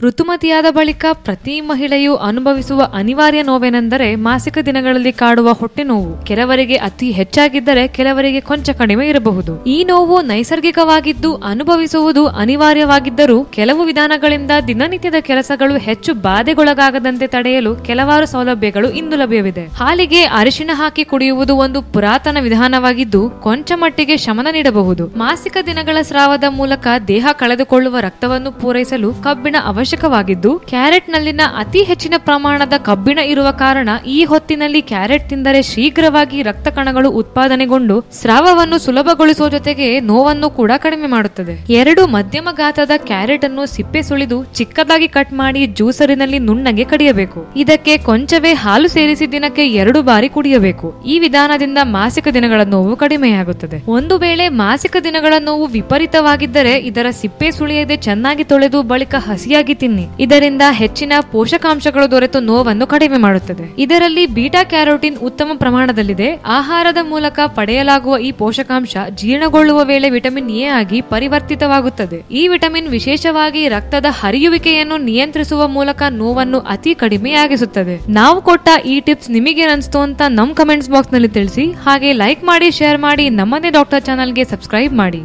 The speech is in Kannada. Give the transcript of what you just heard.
ಋತುಮತಿಯಾದ ಬಳಿಕ ಪ್ರತಿ ಮಹಿಳೆಯು ಅನುಭವಿಸುವ ಅನಿವಾರ್ಯ ನೋವೇನೆಂದರೆ ಮಾಸಿಕ ದಿನಗಳಲ್ಲಿ ಕಾಡುವ ಹೊಟ್ಟೆ ನೋವು. ಕೆಲವರಿಗೆ ಅತಿ ಹೆಚ್ಚಾಗಿದ್ದರೆ ಕೆಲವರಿಗೆ ಕೊಂಚ ಕಡಿಮೆ ಇರಬಹುದು. ಈ ನೋವು ನೈಸರ್ಗಿಕವಾಗಿದ್ದು ಅನುಭವಿಸುವುದು ಅನಿವಾರ್ಯವಾಗಿದ್ದರೂ ಕೆಲವು ವಿಧಾನಗಳಿಂದ ದಿನನಿತ್ಯದ ಕೆಲಸಗಳು ಹೆಚ್ಚು ಬಾಧೆಗೊಳಗಾಗದಂತೆ ತಡೆಯಲು ಕೆಲವಾರು ಸೌಲಭ್ಯಗಳು ಇಂದು ಲಭ್ಯವಿದೆ. ಹಾಲಿಗೆ ಅರಿಶಿಣ ಹಾಕಿ ಕುಡಿಯುವುದು ಒಂದು ಪುರಾತನ ವಿಧಾನವಾಗಿದ್ದು ಕೊಂಚ ಮಟ್ಟಿಗೆ ಶಮನ ನೀಡಬಹುದು. ಮಾಸಿಕ ದಿನಗಳ ಸ್ರಾವದ ಮೂಲಕ ದೇಹ ಕಳೆದುಕೊಳ್ಳುವ ರಕ್ತವನ್ನು ಪೂರೈಸಲು ಕಬ್ಬಿಣ ಅವಶ್ಯಕವಾಗಿದ್ದು ಕ್ಯಾರೆಟ್ ನಲ್ಲಿನ ಅತಿ ಹೆಚ್ಚಿನ ಪ್ರಮಾಣದ ಕಬ್ಬಿಣ ಇರುವ ಕಾರಣ ಈ ಹೊತ್ತಿನಲ್ಲಿ ಕ್ಯಾರೆಟ್ ತಿಂದರೆ ಶೀಘ್ರವಾಗಿ ರಕ್ತ ಕಣಗಳು ಉತ್ಪಾದನೆಗೊಂಡು ಸ್ರಾವವನ್ನು ಸುಲಭಗೊಳಿಸುವ ಜೊತೆಗೆ ನೋವನ್ನು ಕೂಡ ಕಡಿಮೆ ಮಾಡುತ್ತದೆ. 2 ಮಧ್ಯಮ ಗಾತ್ರದ ಕ್ಯಾರೆಟ್ ಅನ್ನು ಸಿಪ್ಪೆ ಸುಳಿದು ಚಿಕ್ಕದಾಗಿ ಕಟ್ ಮಾಡಿ ಜ್ಯೂಸರಿನಲ್ಲಿ ನುಣ್ಣಗೆ ಕಡಿಯಬೇಕು. ಇದಕ್ಕೆ ಕೊಂಚವೇ ಹಾಲು ಸೇರಿಸಿ ದಿನಕ್ಕೆ 2 ಬಾರಿ ಕುಡಿಯಬೇಕು. ಈ ವಿಧಾನದಿಂದ ಮಾಸಿಕ ದಿನಗಳ ನೋವು ಕಡಿಮೆಯಾಗುತ್ತದೆ. ಒಂದು ವೇಳೆ ಮಾಸಿಕ ದಿನಗಳ ನೋವು ವಿಪರೀತವಾಗಿದ್ದರೆ ಇದರ ಸಿಪ್ಪೆ ಸುಳಿಯದೆ ಚೆನ್ನಾಗಿ ತೊಳೆದು ಬಳಿಕ ಹಸಿಯಾಗಿ ತಿನ್ನಿ. ಇದರಿಂದ ಹೆಚ್ಚಿನ ಪೋಷಕಾಂಶಗಳು ದೊರೆತು ನೋವನ್ನು ಕಡಿಮೆ ಮಾಡುತ್ತದೆ. ಇದರಲ್ಲಿ ಬೀಟಾ ಕ್ಯಾರೋಟಿನ್ ಉತ್ತಮ ಪ್ರಮಾಣದಲ್ಲಿದೆ. ಆಹಾರದ ಮೂಲಕ ಪಡೆಯಲಾಗುವ ಈ ಪೋಷಕಾಂಶ ಜೀರ್ಣಗೊಳ್ಳುವ ವೇಳೆ ವಿಟಮಿನ್ ಎ ಆಗಿ ಪರಿವರ್ತಿತವಾಗುತ್ತದೆ. ಈ ವಿಟಮಿನ್ ವಿಶೇಷವಾಗಿ ರಕ್ತದ ಹರಿಯುವಿಕೆಯನ್ನು ನಿಯಂತ್ರಿಸುವ ಮೂಲಕ ನೋವನ್ನು ಅತಿ ಕಡಿಮೆಯಾಗಿಸುತ್ತದೆ. ನಾವು ಕೊಟ್ಟ ಈ ಟಿಪ್ಸ್ ನಿಮಗೆ ಅನಿಸ್ತು ಅಂತ ನಮ್ಮ ಕಮೆಂಟ್ಸ್ ಬಾಕ್ಸ್ ನಲ್ಲಿ ತಿಳಿಸಿ. ಹಾಗೆ ಲೈಕ್ ಮಾಡಿ, ಶೇರ್ ಮಾಡಿ, ನಮ್ಮದೇ ಡಾಕ್ಟರ್ ಚಾನಲ್ಗೆ ಸಬ್ಸ್ಕ್ರೈಬ್ ಮಾಡಿ.